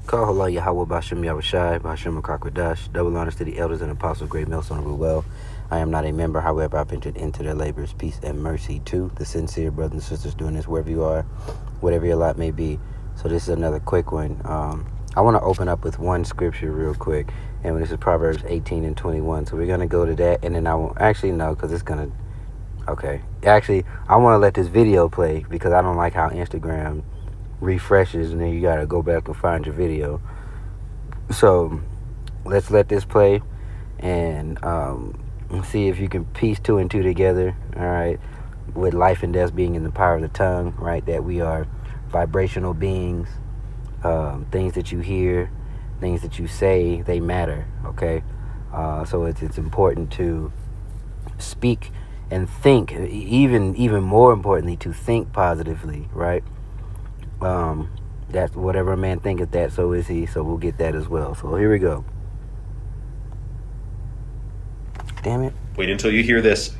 Kahala Yahweh Bashem Yahushai, Bashem Makakwadash, double honors to the elders and apostles, great millstone rule well. I am not a member, however, I've entered into their labors. Peace and mercy to the sincere brothers and sisters doing this wherever you are, whatever your lot may be. So this is another quick one. I want to open up with one scripture real quick, and this is Proverbs 18 and 21. So we're going to go to that, and then I won't, actually no, because it's going to, okay. Actually, I want to let this video play because I don't like how Instagram refreshes and then you got to go back and find your video. So let's let this play and see if you can piece two and two together, all right, with life and death being in the power of the tongue, right, that we are vibrational beings. Things that you hear, things that you say, they matter, okay? So it's important to speak and think, even more importantly, to think positively, right? That's whatever a man thinketh that, so is he. So we'll get that as well. So here we go. Damn it. Wait until you hear this.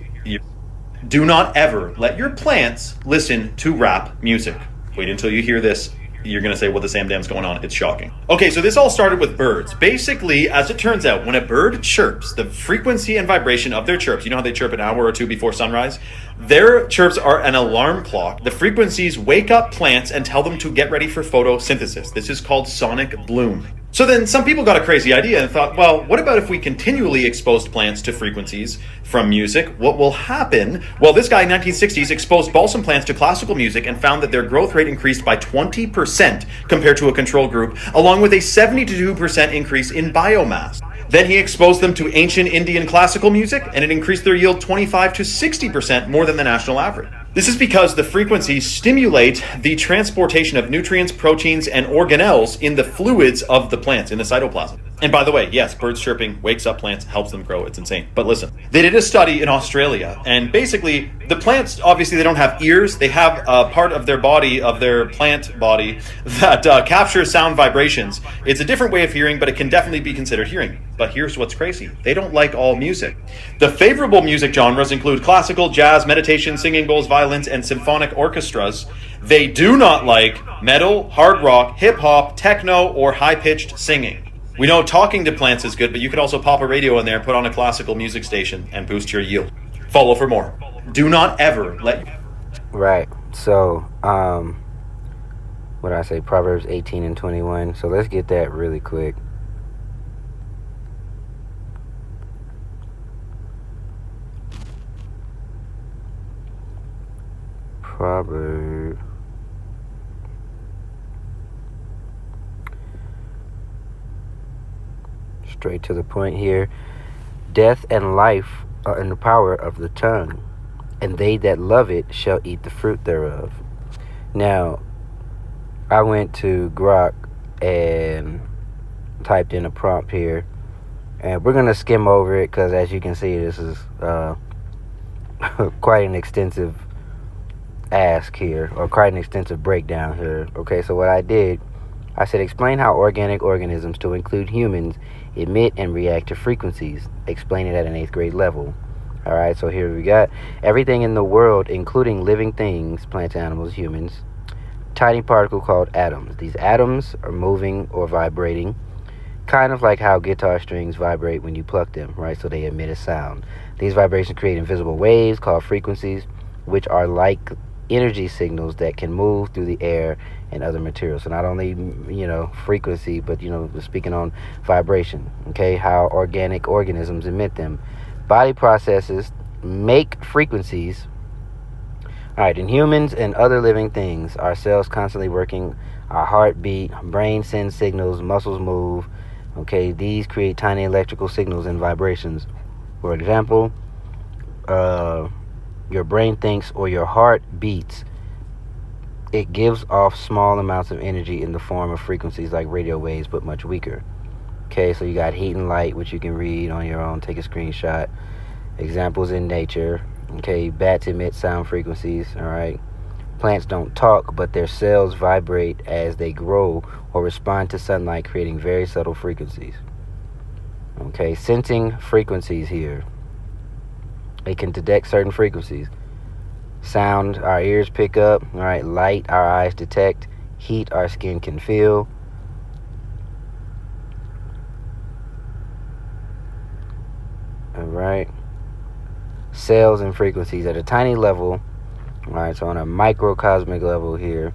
Do not ever let your plants listen to rap music. Wait until you hear this. You're going to say, what the Sam Dam's going on? It's shocking. Okay, so this all started with birds. Basically, as it turns out, when a bird chirps, the frequency and vibration of their chirps, you know how they chirp an hour or two before sunrise? Their chirps are an alarm clock. The frequencies wake up plants and tell them to get ready for photosynthesis. This is called sonic bloom. So then some people got a crazy idea and thought, well, what about if we continually exposed plants to frequencies from music? What will happen? Well, this guy in 1960s exposed balsam plants to classical music and found that their growth rate increased by 20% compared to a control group, along with a 72% increase in biomass. Then he exposed them to ancient Indian classical music, and it increased their yield 25 to 60% more than the national average. This is because the frequencies stimulate the transportation of nutrients, proteins, and organelles in the fluids of the plants, in the cytoplasm. And by the way, yes, birds chirping wakes up plants, helps them grow. It's insane. But listen, they did a study in Australia, and basically the plants, obviously they don't have ears. They have a part of their body, of their plant body, that captures sound vibrations. It's a different way of hearing, but it can definitely be considered hearing. But here's what's crazy. They don't like all music. The favorable music genres include classical, jazz, meditation, singing bowls, violins, and symphonic orchestras. They do not like metal, hard rock, hip-hop, techno, or high-pitched singing. We know talking to plants is good, but you could also pop a radio in there, put on a classical music station, and boost your yield. Follow for more. Do not ever let... Right. So, what did I say? Proverbs 18 and 21. So let's get that really quick. Proverbs. Straight to the point here. Death and life are in the power of the tongue, and they that love it shall eat the fruit thereof. Now, I went to Grok and typed in a prompt here, and we're going to skim over it because, as you can see, this is quite an extensive ask here, or quite an extensive breakdown here. Okay, so what I did, I said, explain how organic organisms, to include humans, emit and react to frequencies. Explain it at an 8th grade level. All right, so here we got everything in the world, including living things, plants, animals, humans, tiny particle called atoms. These atoms are moving or vibrating, kind of like how guitar strings vibrate when you pluck them, right? So they emit a sound. These vibrations create invisible waves called frequencies, which are like energy signals that can move through the air and other materials. So not only, frequency, but, we're speaking on vibration, okay? How organic organisms emit them. Body processes make frequencies. All right, in humans and other living things, our cells constantly working, our heart beat, brain sends signals, muscles move, okay? These create tiny electrical signals and vibrations. For example, your brain thinks or your heart beats. It gives off small amounts of energy in the form of frequencies like radio waves, but much weaker. Okay, so you got heat and light, which you can read on your own, take a screenshot. Examples in nature. Okay, bats emit sound frequencies, all right? Plants don't talk, but their cells vibrate as they grow or respond to sunlight, creating very subtle frequencies. Okay, sensing frequencies here. It can detect certain frequencies. Sound, our ears pick up. All right, light, our eyes detect. Heat, our skin can feel. right? Cells and frequencies at a tiny level. All right, so on a microcosmic level here,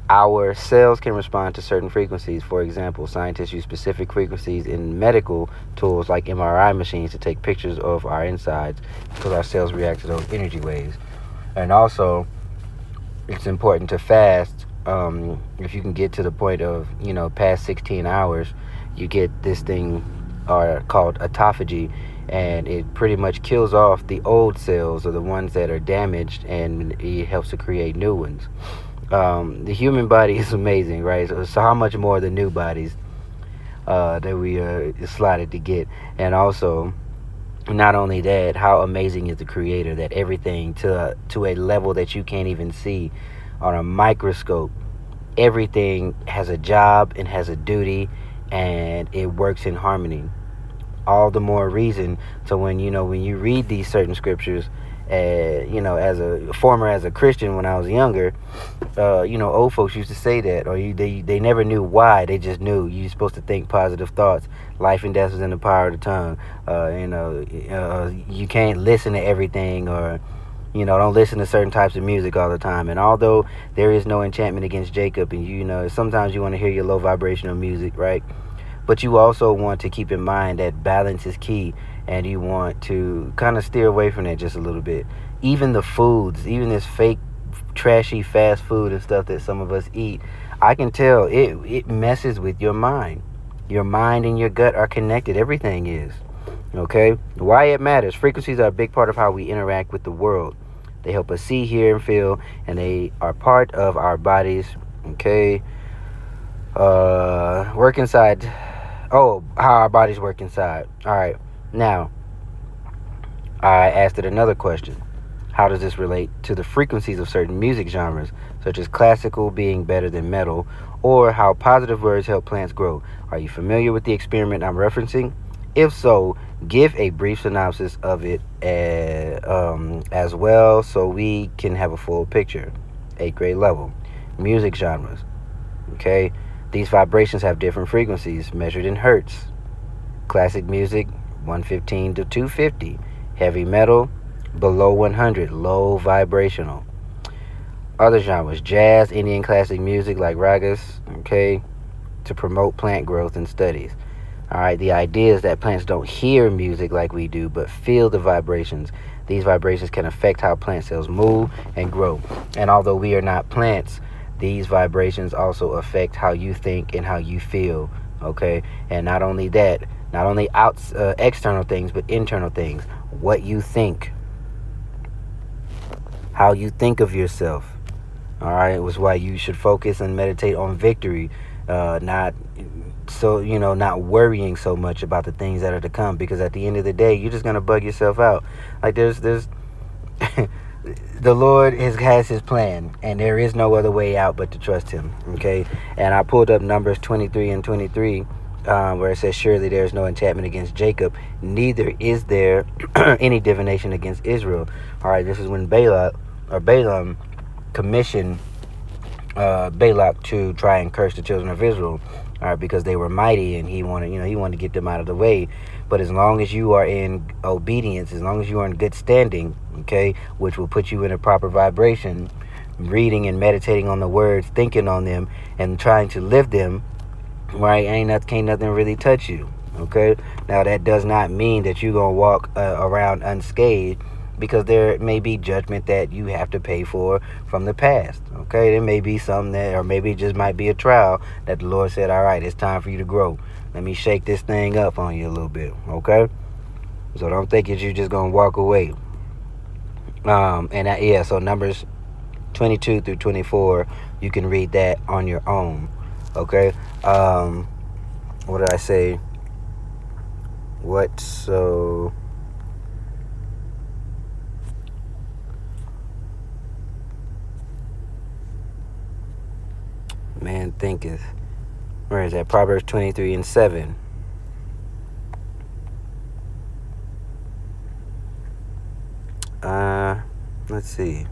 our cells can respond to certain frequencies. For example, scientists use specific frequencies in medical tools like MRI machines to take pictures of our insides because our cells react to those energy waves. And also, it's important to fast. If you can get to the point of, past 16 hours, you get this thing called autophagy, and it pretty much kills off the old cells or the ones that are damaged, and it helps to create new ones. The human body is amazing, right? So how much more the new bodies that we are slotted to get. And also, not only that, how amazing is the creator that everything to a level that you can't even see on a microscope, everything has a job and has a duty, and it works in harmony. All the more reason. So when you read these certain scriptures, as a Christian when I was younger, old folks used to say that, or they never knew why. They just knew you're supposed to think positive thoughts. Life and death is in the power of the tongue. You can't listen to everything, or don't listen to certain types of music all the time. And although there is no enchantment against Jacob, and sometimes you want to hear your low vibrational music, right? But you also want to keep in mind that balance is key, and you want to kind of steer away from that just a little bit. Even the foods, even this fake, trashy fast food and stuff that some of us eat, I can tell it messes with your mind. Your mind and your gut are connected. Everything is. Okay? Why it matters. Frequencies are a big part of how we interact with the world. They help us see, hear, and feel, and they are part of our bodies. Okay? Work inside. Oh, how our bodies work inside. All right. Now, I asked it another question. How does this relate to the frequencies of certain music genres, such as classical being better than metal, or how positive words help plants grow? Are you familiar with the experiment I'm referencing? If so, give a brief synopsis of it as well, so we can have a full picture. 8th grade level. Music genres. Okay? These vibrations have different frequencies measured in hertz. Classic music, 115 to 250. Heavy metal, below 100, low vibrational. Other genres, jazz, Indian classic music like ragas, okay, to promote plant growth and studies. All right, the idea is that plants don't hear music like we do, but feel the vibrations. These vibrations can affect how plant cells move and grow. And although we are not plants, these vibrations also affect how you think and how you feel, okay? And not only that, not only external things, but internal things. What you think, how you think of yourself, all right? Was why you should focus and meditate on victory, not worrying so much about the things that are to come, because at the end of the day, you're just gonna bug yourself out. Like there's the Lord has his plan, and there is no other way out but to trust him, okay? And I pulled up Numbers 23 and 23, where it says, surely there is no enchantment against Jacob, neither is there any divination against Israel. All right, this is when Balaam commissioned Balak to try and curse the children of Israel, all right, because they were mighty, and he wanted to get them out of the way. But as long as you are in obedience, as long as you are in good standing, okay, which will put you in a proper vibration, reading and meditating on the words, thinking on them, and trying to live them, right, can't nothing really touch you, okay? Now, that does not mean that you're going to walk around unscathed, because there may be judgment that you have to pay for from the past, okay? There may be something or maybe it just might be a trial that the Lord said, all right, it's time for you to grow. Let me shake this thing up on you a little bit, okay? So don't think that you're just going to walk away. So Numbers 22 through 24, you can read that on your own, okay? What did I say? Man thinketh. Where is that? Proverbs 23 and 7. Let's see.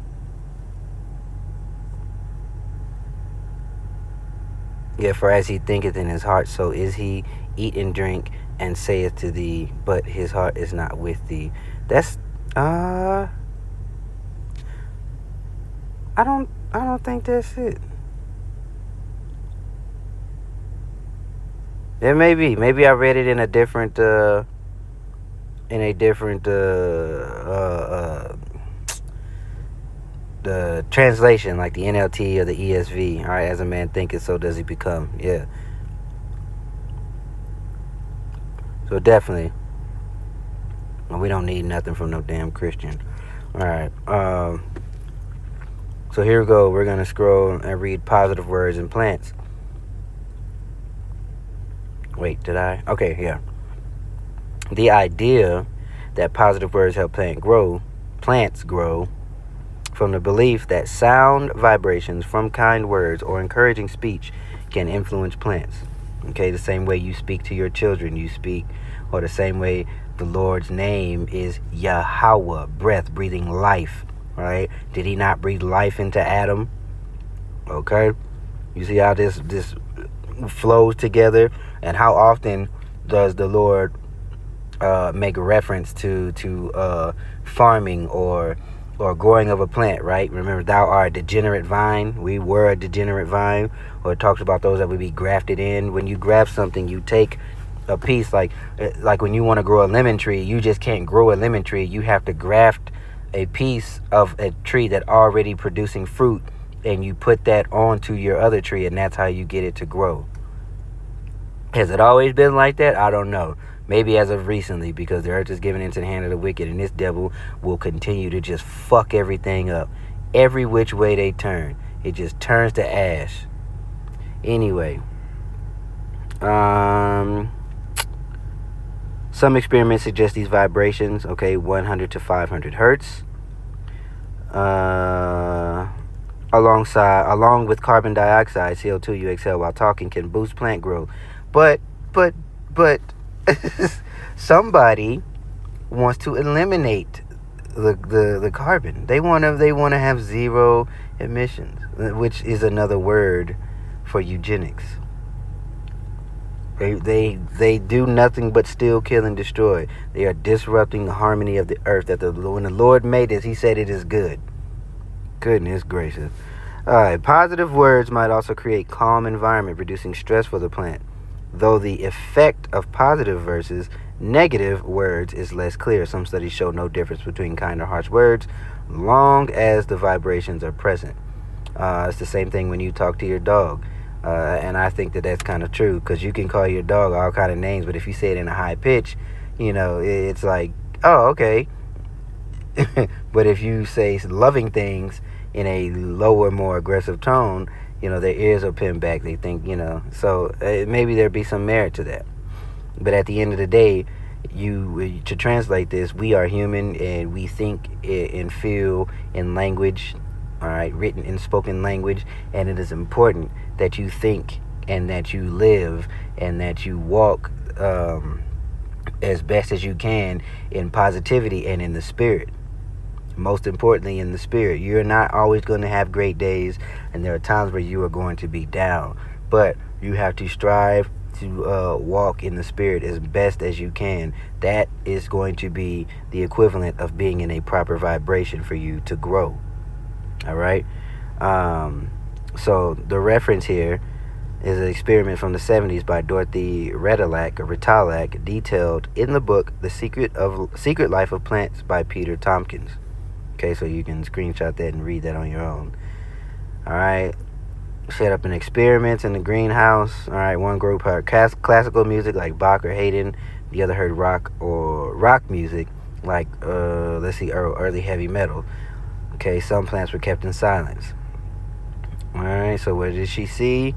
Yeah, for as he thinketh in his heart, so is he. eat and drink, and saith to thee, but his heart is not with thee. That's I don't think that's it. It may be. Maybe I read it in a different the translation, like the NLT or the ESV. All right, as a man thinketh, so does he become. Yeah. So definitely, we don't need nothing from no damn Christian. All right. So here we go. We're gonna scroll and read positive words in plants. Wait, did I? Okay, yeah. The idea that positive words help plants grow, from the belief that sound vibrations from kind words or encouraging speech can influence plants. Okay, the same way you speak to your children, you speak, or the same way the Lord's name is Yahweh, breath, breathing life, right? Did he not breathe life into Adam? Okay, you see how this flows together, and how often does the Lord make a reference to farming or growing of a plant, right? Remember, thou art a degenerate vine. We were a degenerate vine. Or it talks about those that would be grafted in. When you graft something, you take a piece, like when you want to grow a lemon tree, you just can't grow a lemon tree. You have to graft a piece of a tree that already producing fruit, and you put that onto your other tree, and that's how you get it to grow. Has it always been like that? I don't know. Maybe as of recently, because the earth is given into the hand of the wicked, and this devil will continue to just fuck everything up. Every which way they turn, it just turns to ash. Anyway, some experiments suggest these vibrations, okay, 100 to 500 hertz, along with carbon dioxide, CO2 you exhale while talking, can boost plant growth. But somebody wants to eliminate the carbon. They want to have zero emissions, which is another word for eugenics. They do nothing but steal, kill, and destroy. They are disrupting the harmony of the earth. When the Lord made this, he said it is good. Goodness gracious. All right. Positive words might also create calm environment, reducing stress for the plant. Though the effect of positive versus negative words is less clear. Some studies show no difference between kind or harsh words, long as the vibrations are present. It's the same thing when you talk to your dog. And I think that that's kind of true, because you can call your dog all kind of names, but if you say it in a high pitch, it's like, oh, okay. But if you say loving things in a lower, more aggressive tone, their ears are pinned back. They think, so maybe there'd be some merit to that. But at the end of the day, to translate this, we are human, and we think and feel in language, all right, written and spoken language, and it is important that you think and that you live and that you walk as best as you can in positivity and in the spirit. Most importantly, in the spirit. You're not always going to have great days, and there are times where you are going to be down, but you have to strive to walk in the spirit as best as you can. That is going to be the equivalent of being in a proper vibration for you to grow. All right. So the reference here is an experiment from the 70s by Dorothy Retalak, detailed in the book The Secret Life of Plants by Peter Tompkins. Okay, so you can screenshot that and read that on your own. All right. Set up an experiment in the greenhouse. All right, one group heard classical music like Bach or Haydn. The other heard rock music like, early heavy metal. Okay, some plants were kept in silence. All right, so what did she see?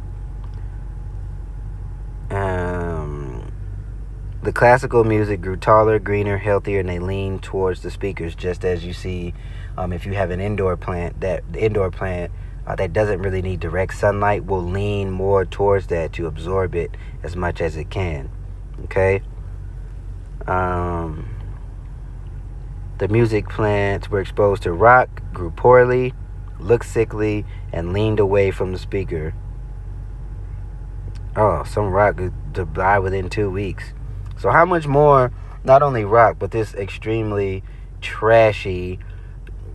The classical music grew taller, greener, healthier, and they leaned towards the speakers, just as you see if you have an indoor plant. The indoor plant that doesn't really need direct sunlight will lean more towards that to absorb it as much as it can. Okay? The music plants were exposed to rock, grew poorly, looked sickly, and leaned away from the speaker. Oh, some rock to buy within 2 weeks. So how much more? Not only rock, but this extremely trashy,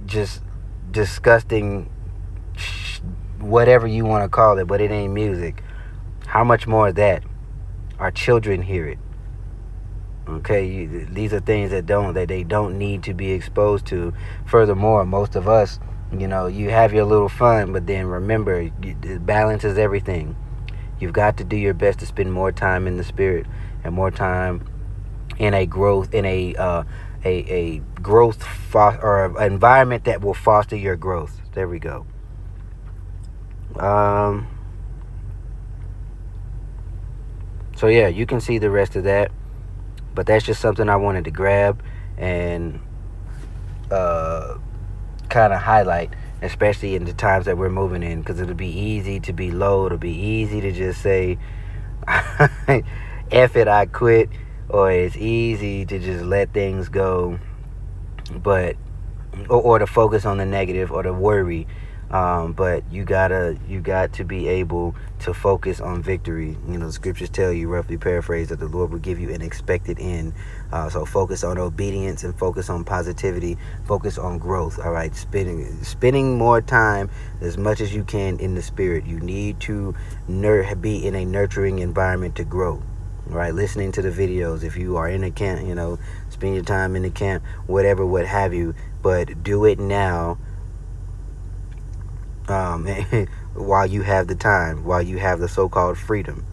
just disgusting, whatever you want to call it, but it ain't music. How much more of that? Our children hear it. Okay, these are things that they don't need to be exposed to. Furthermore, most of us, you have your little fun, but then remember, balance is everything. You've got to do your best to spend more time in the spirit and more time in a growth a growth or environment that will foster your growth. There we go. So yeah, you can see the rest of that, but that's just something I wanted to grab and kind of highlight, especially in the times that we're moving in, because it'll be easy to be low. It'll be easy to just say, F it, I quit, or it's easy to just let things go, but or to focus on the negative or to worry. But you got to be able to focus on victory. The scriptures tell you, roughly paraphrased, that the Lord will give you an expected end. So focus on obedience and focus on positivity. Focus on growth. All right, spending more time as much as you can in the spirit. You need to be in a nurturing environment to grow. All right, listening to the videos. If you are in a camp, spend your time in the camp, whatever, what have you. But do it now. While you have the time, while you have the so-called freedom.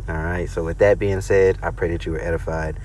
All right, so with that being said, I pray that you were edified.